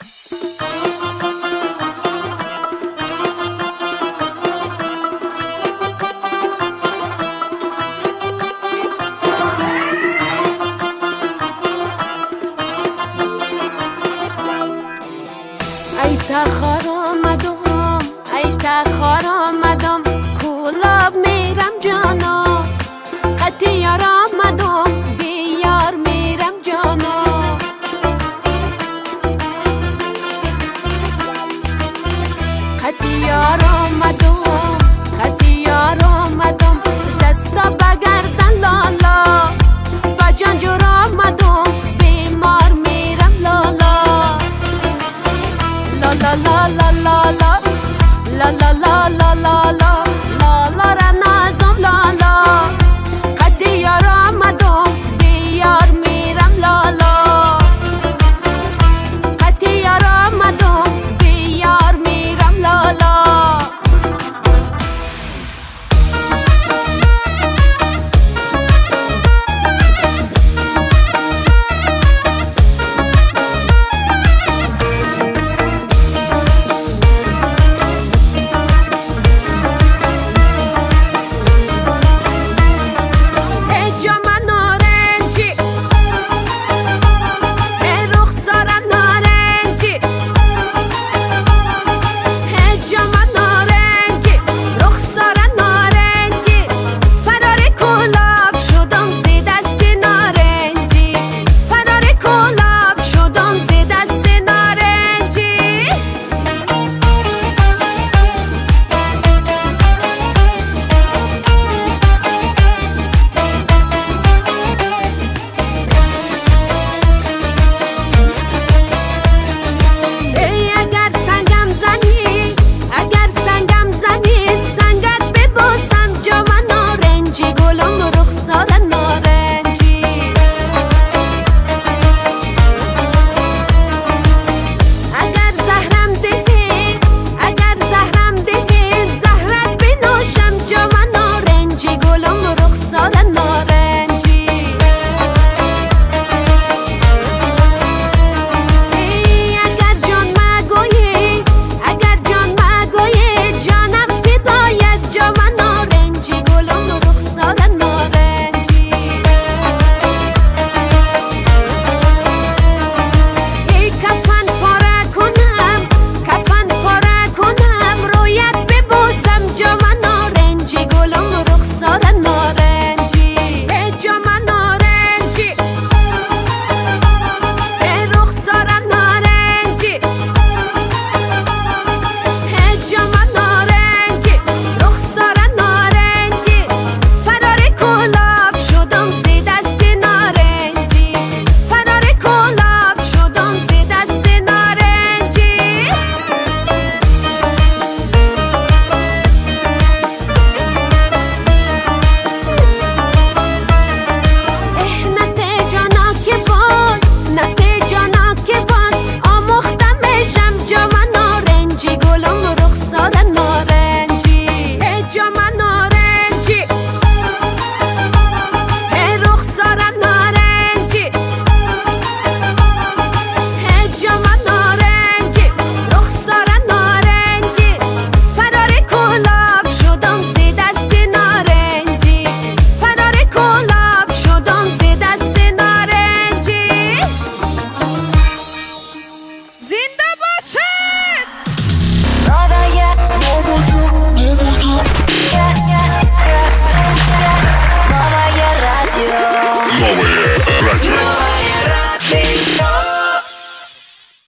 ای تخار آمدم، ای تخار آمدم، کلاب میرم جانا. قطیار آمدم، بیار میرم جانا. قطیار آمدم، قطیار آمدم، دستا بگردن لالا. با جانجور آمدم، بیمار میرم لالا. La la la la la la la la la la la la la را نازم لالا. قطیار آمدم، بیار میرم لالا. قطیار آمدم، بیار میرم لالا. Новое радио.